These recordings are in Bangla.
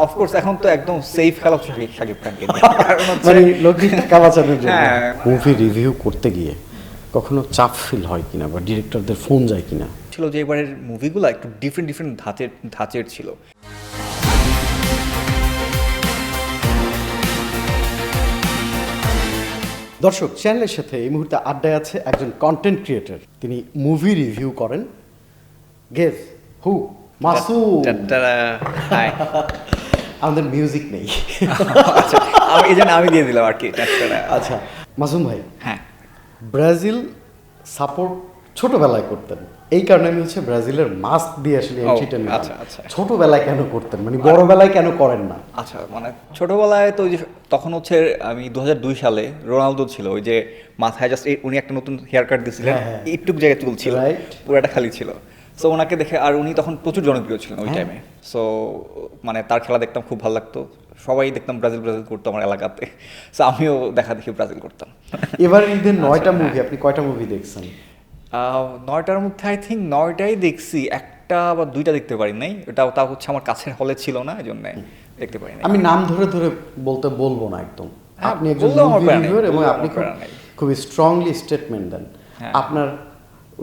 অফকোর্স এখন তো একদম সেফ খেলা হচ্ছে শাকিব খানকে মানে লোককে টাকা বাঁচানোর জন্য। মুভি রিভিউ করতে গিয়ে কখনো চাপ ফিল হয় কিনা বা ডিরেক্টরদের ফোন যায় কিনা? ছিল যে এবারের মুভিগুলো একটু ডিফারেন্ট ধাঁচের ছিল। দর্শক, চ্যানেলের সাথে এই মুহূর্তে আড্ডায় আছে একজন কন্টেন্ট ক্রিয়েটর। তিনি মুভি রিভিউ করেন। Guess who? মাসুম। হাই। আমাদের মিউজিক নেই। আচ্ছা, এই জন্য আমি দিয়ে দিলাম আর কি। আচ্ছা মাসুম ভাই, হ্যাঁ, ব্রাজিল সাপোর্ট ছোটবেলায় করতেন, এই কারণে আমি হচ্ছে ব্রাজিলের মাস্ক দিয়ে আসলে এন্ট্রিটা নিলাম। আচ্ছা। ছোটবেলায় কেন করতেন, মানে বড়বেলায় কেন করেন না? আচ্ছা, মানে ছোটবেলায় তো ওই যে তখন হচ্ছে আমি 2002 সালে রোনালদো ছিল, ওই যে মাথায় জাস্ট উনি একটা নতুন হেয়ার কাট দিয়েছিলেন, একটুক জায়গায় চুল ছিল, পুরোটা খালি ছিল। সো ওনাকে দেখে, আর উনি তখন প্রচুর জনপ্রিয় ছিলেন ওই টাইমে। সো মানে তার খেলা দেখতাম, খুব ভালো লাগতো। সবাই দেখতাম ব্রাজিল করতো আমার এলাকাতে। সো আমিও দেখাদেখি ব্রাজিল করতাম। এবার ঈদের 9টা মুভি, আপনি কয়টা মুভি দেখছেন? 9টার মধ্যে আই থিঙ্ক 9টাই দেখছি, একটা বা 2টা দেখতে পারি নাই। ওটাও তা হচ্ছে আমার কাছের হলে ছিল না, এই জন্য দেখতে পারি নাই। আমি নাম ধরে বলবো না একদম। আপনি একজন মুভি রিভিউয়ার এবং আপনি খুব স্ট্রংলি স্টেটমেন্ট দেন। আপনার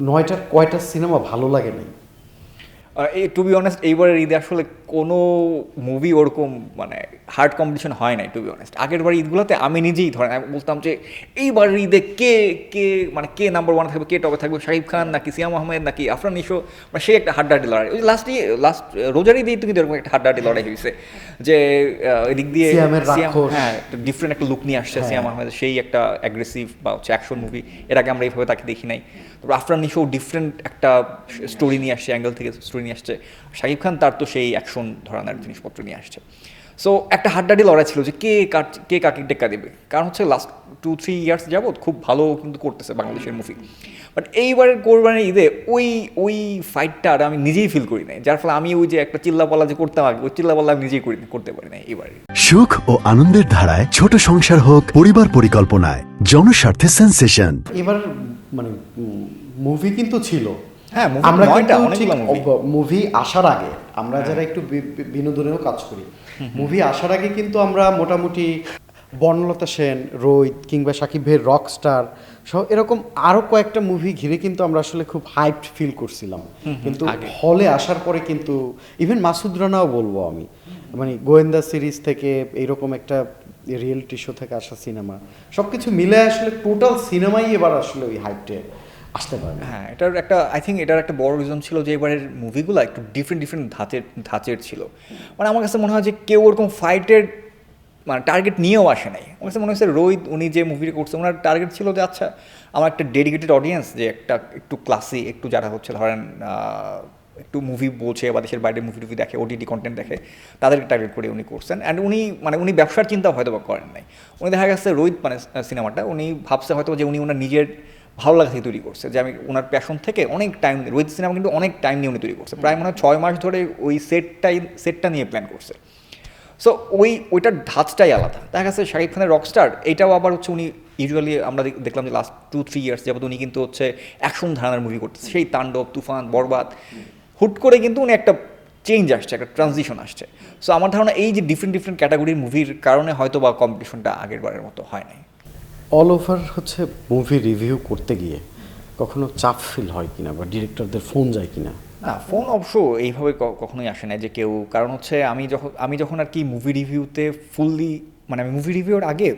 9টার কয়টা সিনেমা ভালো লাগে নাই? টু বি অনেস্ট এইবারের ঈদে আসলে কোনো মুভি ওরকম মানে হার্ড কম্পিটিশন হয় নাই, টু বি অনেস্ট। আগের বার ঈদগুলোতে আমি নিজেই ধরেন আমি বলতাম যে এইবারের ঈদে কে নাম্বার 1 থাকবে, কে টপে থাকবে, শাকিব খান নাকি সিয়াম আহমেদ নাকি আফরান নিশো, মানে সেই একটা হাড্ডাহাড্ডি লড়াই। ওই লাস্ট রোজার ঈদেই কিন্তু এরকম একটা হাড্ডাহাড্ডি লড়াই হয়েছে যে এদিক দিয়ে হ্যাঁ ডিফারেন্ট একটা লুক নিয়ে আসছে সিয়াম আহমেদ, সেই একটা অ্যাগ্রেসিভ বা হচ্ছে অ্যাকশন মুভি। এর আগে আমরা এইভাবে তাকে দেখি নাই। তারপর আফরান নিশো ডিফারেন্ট একটা স্টোরি নিয়ে আসছে, অ্যাঙ্গেল থেকে স্টোরি নিয়ে আসছে। শাকিব খান তার তো সেই অ্যাকশন ধরনের জিনিসপত্র নিয়ে আসছে। সো একটা হাড্ডাহাড্ডি লড়াই ছিল যে কে কাকে টেক্কা দেবে। কারণ হচ্ছে লাস্ট 2-3 ইয়ার্স যাবৎ খুব ভালো কিন্তু করতেছে বাংলাদেশের মুভি। বাট এইবারের কোরবানির ঈদে ওই ফাইটটা আর আমি নিজেই ফিল করি নাই, যার ফলে আমি ওই যে একটা চিল্লাপাল্লা যে করতাম আগে, ওই চিল্লাপাল্লা আমি নিজেই করতে পারি না এবারে। সুখ ও আনন্দের ধারায় ছোট সংসার হোক পরিবার পরিকল্পনায়, জনস্বার্থে সেন্সেশন। এবার মানে মুভি কিন্তু ছিল। হ্যাঁ, আমরা মুভি আসার আগে আমরা যারা একটু বিনোদনেও কাজ করি, মুভি আসার আগে কিন্তু আমরা মোটামুটি বর্ণলতা সেন, রোহিত কিংবা সাকিব ভাইয়ের রকস্টার সহ এরকম আরও কয়েকটা মুভি ঘিরে কিন্তু আমরা আসলে খুব হাইপড ফিল করছিলাম। কিন্তু হলে আসার পরে কিন্তু ইভেন মাসুদ রানাও বলবো আমি, মানে গোয়েন্দা সিরিজ থেকে এইরকম একটা রিয়েলিটি শো থেকে আসা সিনেমা, সব কিছু মিলে আসলে টোটাল সিনেমাই এবার আসলে ওই হাইপটে আসতে পারে। হ্যাঁ, এটার একটা বড় রিজন ছিল যে এবারের মুভিগুলো একটু ডিফারেন্ট ধাঁচের ছিল। মানে আমার কাছে মনে হয় যে কেউ ওরকম ফাইটের মানে টার্গেট নিয়েও আসে নাই। আমার কাছে মনে হচ্ছে রোহিত উনি যে মুভিটা করছে, ওনার টার্গেট ছিল যে আচ্ছা আমার একটা ডেডিকেটেড অডিয়েন্স, যে একটু ক্লাসি, একটু যারা হচ্ছে ধরেন একটু মুভি বলছে বা দেশের বাইরে মুভি দেখে, ওটিটি কন্টেন্ট দেখে, তাদেরকে টার্গেট করে উনি করছেন। অ্যান্ড উনি ব্যবসার চিন্তা হয়তো বা করেন নাই। উনি দেখা গেছে রোহিত মানে সিনেমাটা উনি ভাবছে হয়তো যে উনি ওনার নিজের ভালো লাগা থেকে তৈরি করছে, যে আমি ওনার প্যাশন থেকে অনেক টাইম, রোহিত সিনেমা কিন্তু অনেক টাইম নিয়ে উনি তৈরি করছে, প্রায় মনে হয় 6 মাস ধরে ওই সেটটা নিয়ে প্ল্যান করছে। সো ওইটার ধাঁচটাই আলাদা। দেখা গেছে শাকিব খানের রকস্টার, এইটাও আবার হচ্ছে উনি ইউজুয়ালি আমরা দেখলাম যে লাস্ট 2-3 ইয়ার্স যাবত উনি কিন্তু হচ্ছে অ্যাকশন ধারণার মুভি করতেছে, সেই তাণ্ডব, তুফান, বরবাদ। হুট করে কিন্তু উনি একটা চেঞ্জ আসছে, একটা ট্রানজিশন আসছে। সো আমার ধারণা এই যে ডিফারেন্ট ক্যাটাগরির মুভির কারণে হয়তো বা কম্পিটিশনটা আগের বারের মতো হয় নাই। অল ওভার হচ্ছে মুভি রিভিউ করতে গিয়ে কখনো চাপ ফিল হয় কিনা বা ডিরেক্টরদের ফোন যায় কিনা? না, ফোন অবশ্য এইভাবে কখনোই আসে না যে কেউ, কারণ হচ্ছে আমি যখন আর কি মুভি রিভিউতে ফুললি, মানে আমি মুভি রিভিউর আগে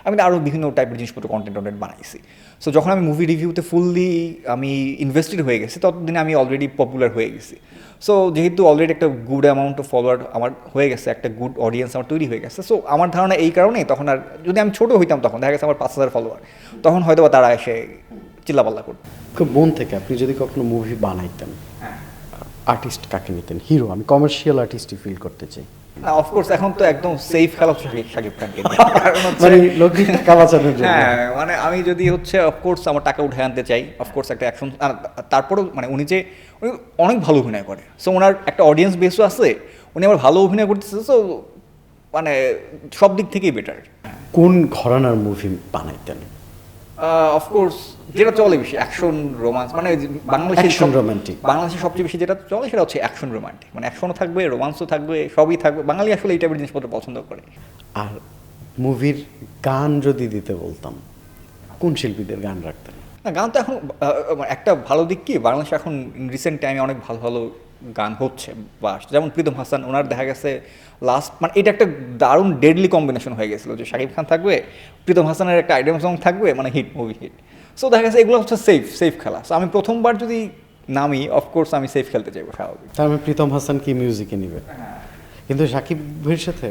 আমি আরও বিভিন্ন টাইপের জিনিসপত্র কন্টেন্ট বানাইছি। সো যখন আমি মুভি রিভিউতে ফুললি আমি ইনভেস্টেড হয়ে গেছি, ততদিনে আমি অলরেডি পপুলার হয়ে গেছি। সো যেহেতু অলরেডি একটা গুড অ্যামাউন্ট অফ ফলোয়ার আমার হয়ে গেছে, একটা গুড অডিয়েন্স আমার তৈরি হয়ে গেছে। সো আমার ধারণা এই কারণেই তখন আর, যদি আমি ছোটো হইতাম তখন দেখা গেছে আমার 5,000 ফলোয়ার, তখন হয়তো বা তারা এসে চিল্লাপাল্লা করতো। খুব মন থেকে আপনি যদি কখনো মুভি বানাইতেন, আর্টিস্ট কাকে নিতেন? হিরো, আমি কমার্শিয়াল আর্টিস্টই ফিল করতে চাই। অফকোর্স এখন তো একদম সেফ খেলা হচ্ছে শাকিব খানকে, মানে লোককে টাকা বাঁচানোর জন্য। হ্যাঁ, মানে আমি যদি হচ্ছে অফকোর্স আমার টাকা উঠে আনতে চাই, অফকোর্স একটা অ্যাকশন, তারপরেও মানে উনি অনেক ভালো অভিনয় করে। সো ওনার একটা অডিয়েন্স বেসও আছে, উনি আবার ভালো অভিনয় করতেছে। সো মানে সব দিক থেকেই বেটার। কোন ঘরানার মুভি বানাইতেন? অফকোর্স যেটা চলে বেশি অ্যাকশন রোমান্স, মানে বাংলাদেশের Action romantic. বাংলাদেশে সবচেয়ে বেশি যেটা চলে সেটা হচ্ছে অ্যাকশন রোমান্টিক, মানে অ্যাকশনও থাকবে, রোমান্সও থাকবে, সবই থাকবে। বাঙালি আসলে এই টাইপের জিনিসপত্র পছন্দ করে। আর মুভির গান যদি দিতে বলতাম, কোন শিল্পীদের গান রাখতেন? না, গান তো এখন একটা ভালো দিক কি, বাংলাদেশে এখন রিসেন্ট টাইমে অনেক ভালো ভালো গান হচ্ছে বা আসছে। যেমন প্রীতম হাসান, ওনার দেখা গেছে লাস্ট, মানে এটা একটা দারুণ ডেডলি কম্বিনেশন হয়ে গেছিলো যে শাকিব খান থাকবে, প্রীতম হাসানের একটা আইটেম সং থাকবে, মানে হিট, মুভি হিট। সো দেখা গেছে এগুলো হচ্ছে সেফ খেলা। সো আমি প্রথমবার যদি নামি, অফকোর্স আমি সেফ খেলতে চাইবো, স্বাভাবিক। তার মানে প্রীতম হাসান কি মিউজিকে নিবে? কিন্তু সাকিবের সাথে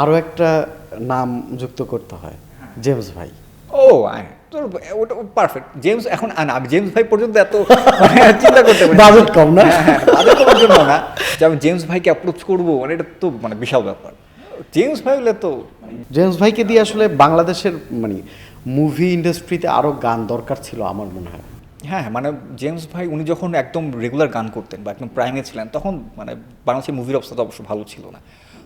আরও একটা নাম যুক্ত করতে হয়, জেমস ভাই। ও তোর ওটা পারফেক্ট। জেমস এখন আমি জেমস ভাই পর্যন্ত এত মানে চিন্তা করতে পারি, বাজেট কম না? বাজেট কমার জন্য না, যে আমি জেমস ভাইকে অ্যাপ্রোচ করবো, মানে এটা তো মানে বিশাল ব্যাপার। জেমস ভাই হলে তো জেমস ভাইকে দিয়ে আসলে বাংলাদেশের মানে মুভি ইন্ডাস্ট্রিতে আরও গান দরকার ছিল আমার মনে হয়। হ্যাঁ, মানে জেমস ভাই উনি যখন একদম রেগুলার গান করতেন বা একদম প্রাইমে ছিলেন, তখন মানে বাংলাদেশের মুভির অবস্থা তো অবশ্য ভালো ছিল না।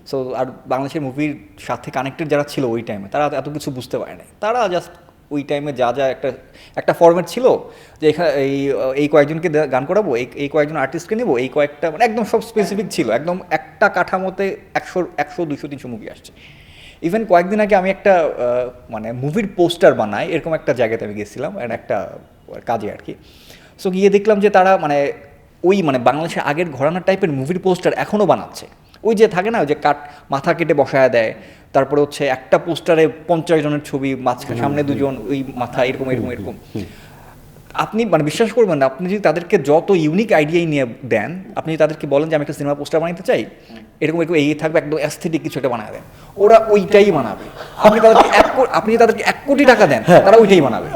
সো আর বাংলাদেশের মুভির সাথে কানেক্টেড যারা ছিল ওই টাইমে, তারা এত কিছু বুঝতে পারে নাই। তারা জাস্ট ওই টাইমে যা একটা ফরম্যাট ছিল যে এখানে এই কয়েকজনকে গান করাবো, এই কয়েকজন আর্টিস্টকে নেবো, এই কয়েকটা, মানে একদম সব স্পেসিফিক ছিল, একদম একটা কাঠামোতে 100, 200, 300 মুভি আসছে। ইভেন কয়েকদিন আগে আমি একটা মানে মুভির পোস্টার বানাই এরকম একটা জায়গাতে আমি গেছিলাম, একটা কাজে আর কি। সো গিয়ে দেখলাম যে তারা মানে ওই মানে বাংলাদেশের আগের ঘরানার টাইপের মুভির পোস্টার এখনও বানাচ্ছে। ওই যে থাকে না, ওই যে মাথা কেটে বসায় দেয়, তারপরে হচ্ছে একটা পোস্টারে 50 জনের ছবি, মাঝখানে সামনে দুজন, ওই মাথা এরকম। আপনি মানে বিশ্বাস করবেন না, আপনি যদি তাদেরকে যত ইউনিক আইডিয়াই নিয়ে দেন, আপনি যদি তাদেরকে বলেন যে আমি একটা সিনেমা পোস্টার বানাতে চাই, এরকম এই থাকবে, একদম অ্যাস্থেটিক কিছু একটা বানায় দেন, ওরা ওইটাই বানাবে। আপনি যদি তাদেরকে 1 কোটি টাকা দেন, তারা ওইটাই বানাবে।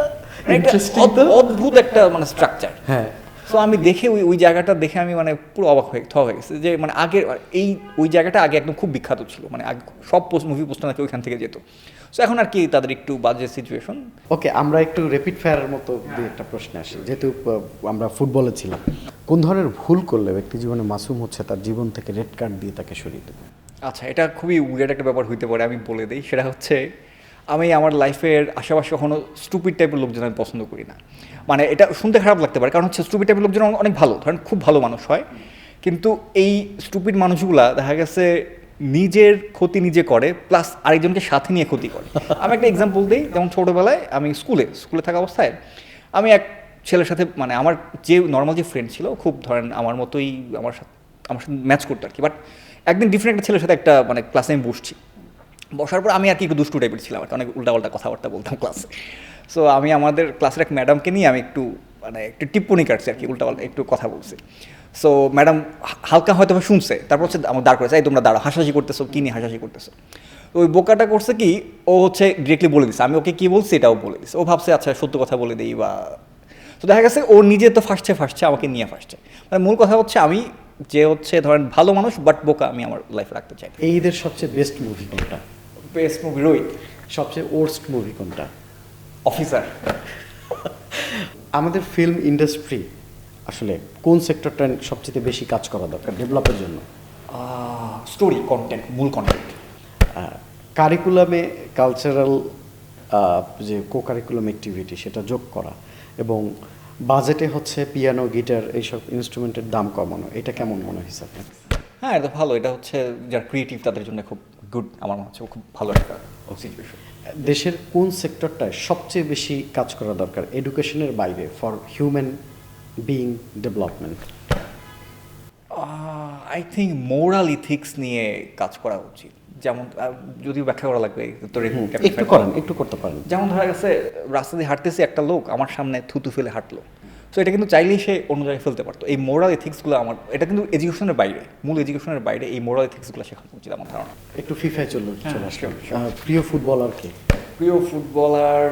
অদ্ভুত একটা মানে স্ট্রাকচার। হ্যাঁ। সো আমি দেখে ওই জায়গাটা দেখে আমি মানে পুরো অবাক হয়ে গেছে যে মানে আগের ওই জায়গাটা আগে একদম খুব বিখ্যাত ছিল, মানে আগে সব মুভি পোস্টার নাকি ওইখান থেকে যেত। সো এখন আর কি তাদের একটু বাজে সিচুয়েশন। ওকে, আমরা একটু র্যাপিড ফায়ারের মতো একটা প্রশ্ন আসি, যেহেতু আমরা ফুটবলে ছিলাম। কোন ধরনের ভুল করলে ব্যক্তি জীবনে মাসুম হচ্ছে তার জীবন থেকে রেড কার্ড দিয়ে তাকে সরিয়ে দেবে? আচ্ছা, এটা খুবই উইয়ার্ড একটা ব্যাপার হইতে পারে, আমি বলে দিই। সেটা হচ্ছে আমি আমার লাইফের আশেপাশে কখনো স্টুপিড টাইপের লোকজন আমি পছন্দ করি না। মানে এটা শুনতে খারাপ লাগতে পারে, কারণ হচ্ছে স্টুপিড টাইপের লোকজন অনেক ভালো, ধরেন খুব ভালো মানুষ হয়, কিন্তু এই স্টুপিড মানুষগুলা দেখা গেছে নিজের ক্ষতি নিজে করে, প্লাস আরেকজনকে সাথে নিয়ে ক্ষতি করে। আমি একটা এক্সাম্পল দিই, যেমন ছোটোবেলায় আমি স্কুলে থাকা অবস্থায় আমি এক ছেলের সাথে, মানে আমার যে নর্মাল যে ফ্রেন্ড ছিল, খুব ধরেন আমার মতোই আমার সাথে ম্যাচ করতো আর কি, বাট একদিন ডিফারেন্ট একটা ছেলের সাথে একটা মানে ক্লাসে আমি বসার পর আমি আর কি একটু দুষ্টু টাইপের ছিলাম, অনেক উল্টাপাল্টা কথাবার্তা বলতাম ক্লাসে। সো আমি আমাদের ক্লাসের এক ম্যাডামকে নিয়ে আমি একটু মানে একটু টিপ্পনি কাটছি আর কি, উল্টাপাল্টা একটু কথা বলছি। সো ম্যাডাম হালকা হয়তো শুনছে, তারপর হচ্ছে আমার দাঁড় করেছে, এই তোমরা দাঁড়াও, হাসাহাসি করতেছো, কী নিয়ে হাসাহাসি করতেছো। তো ওই বোকাটা করছে কি, ও হচ্ছে ডিরেক্টলি বলে দিচ্ছে, আমি ওকে কী বলছি এটাও বলে দিচ্ছে। ও ভাবছে আচ্ছা সত্য কথা বলে দিই বা, তো দেখা গেছে ও নিজে তো ফাঁসছে, আমাকে নিয়ে ফাঁসছে। মানে মূল কথা হচ্ছে আমি যে হচ্ছে ধরেন ভালো মানুষ বাট বোকা, আমি আমার লাইফে রাখতে চাই। এই ঈদের সবচেয়ে বেস্ট মুভি কোনটা? Best movie Rohit. সবচেয়ে ওর্স্ট মুভি কোনটা? অফিসার। আমাদের ফিল্ম ইন্ডাস্ট্রি আসলে কোন সেক্টরটা সবচেয়ে বেশি কাজ করা দরকার ডেভেলপের জন্য? স্টোরি, কন্টেন্ট, মূল কন্টেন্ট। কারিকুলামে কালচারাল যে কারিকুলাম অ্যাক্টিভিটি সেটা যোগ করা, এবং বাজেটে হচ্ছে পিয়ানো, গিটার এইসব ইনস্ট্রুমেন্টের দাম কমানো, এটা কেমন মনে হয়েছে আপনার? হ্যাঁ, এটা ভালো। এটা হচ্ছে যারা ক্রিয়েটিভ তাদের জন্য খুব গুড, আমার মনে হচ্ছে খুব ভালো একটা সিচুয়েশন। দেশের কোন সেক্টরটায় সবচেয়ে বেশি কাজ করা দরকার এডুকেশনের বাইরে for human being development? I think moral ethics নিয়ে কাজ করা উচিত। যেমন যদিও ব্যাখ্যা করা লাগবে, একটু করতে পারেন। যেমন ধরা গেছে রাস্তা দিয়ে হাঁটতেছে একটা লোক, আমার সামনে থুতু ফেলে হাঁটলো, সো এটা কিন্তু চাইলেই সে অন্য জায়গায় ফেলতে পারতো। এই মোরাল এথিক্সগুলো এটা কিন্তু এডুকেশনের বাইরে, মূল এডুকেশনের বাইরে এই মোরাল এথিক্সগুলো শেখানো উচিত আমার ধারণা। একটু ফিফায় চলে sure, আসলাম। sure. প্রিয় ফুটবলার কে? প্রিয় ফুটবলার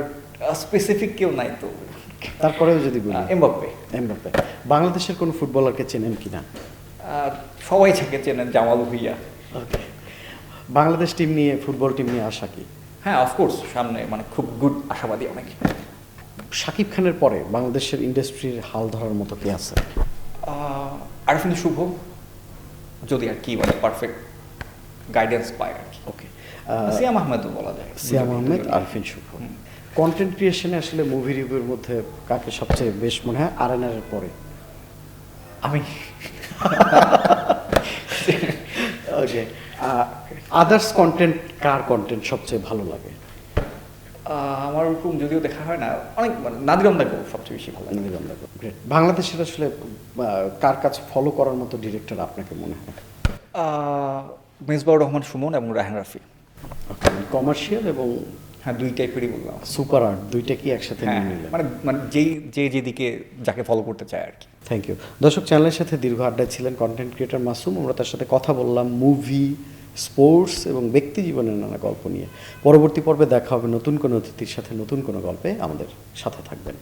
স্পেসিফিক কেউ নাই তো, তারপরেও যদি বলি এমবাপ্পে। বাংলাদেশের কোন ফুটবলারকে চেনেন কিনা? সবাই থাকে চেনেন, জামাল ভুইয়া। ওকে, বাংলাদেশ টিম নিয়ে, ফুটবল টিম নিয়ে আশা কি? হ্যাঁ, অফকোর্স সামনে মানে খুব গুড, আশাবাদী অনেক। শাকিব খানের পরে বাংলাদেশের ইন্ডাস্ট্রির হাল ধরার মতো কে আছে? আরফিন শুভ, যদি আর কি বলে পারফেক্ট গাইডেন্স পায় আর কি। ওকে, সিয়াম আহমেদও বলা যায়। সিয়াম আহমেদ, আরফিন শুভ। কন্টেন্ট ক্রিয়েশনে আসলে মুভি রিভিউর মধ্যে কাকে সবচেয়ে বেশ মনে হয় RNR এর পরে? আমি ওকে, আদার্স কন্টেন্ট কার কন্টেন্ট সবচেয়ে ভালো লাগে? আমার ওরকম যদিও দেখা হয় না, অনেক নাদিরাম দেখো সবচেয়ে বেশি ভালো লাগে। গ্রেট। বাংলাদেশের আসলে কার কাছে ফলো করার মতো ডিরেক্টর আপনাকে মনে হয়? মেজবাউর রহমান সুমন এবং রায়হান রাফি। কমার্শিয়াল এবং হ্যাঁ, দুই টাইপেরই বললাম। সুপার আর্ট দুইটা কি একসাথে হ্যাঁ, নিয়ে নিলেন? মানে মানে যেদিকে যাকে ফলো করতে চায় আর কি। Thank you. দর্শক, চ্যানেলের সাথে দীর্ঘ আড্ডায় ছিলেন কন্টেন্ট ক্রিয়েটর মাসুম। আমরা তার সাথে কথা বললাম মুভি, স্পোর্টস এবং ব্যক্তি জীবনের নানা গল্প নিয়ে। পরবর্তী পর্বে দেখা হবে নতুন কোনো অতিথির সাথে, নতুন কোনো গল্পে। আমাদের সাথে থাকবেন।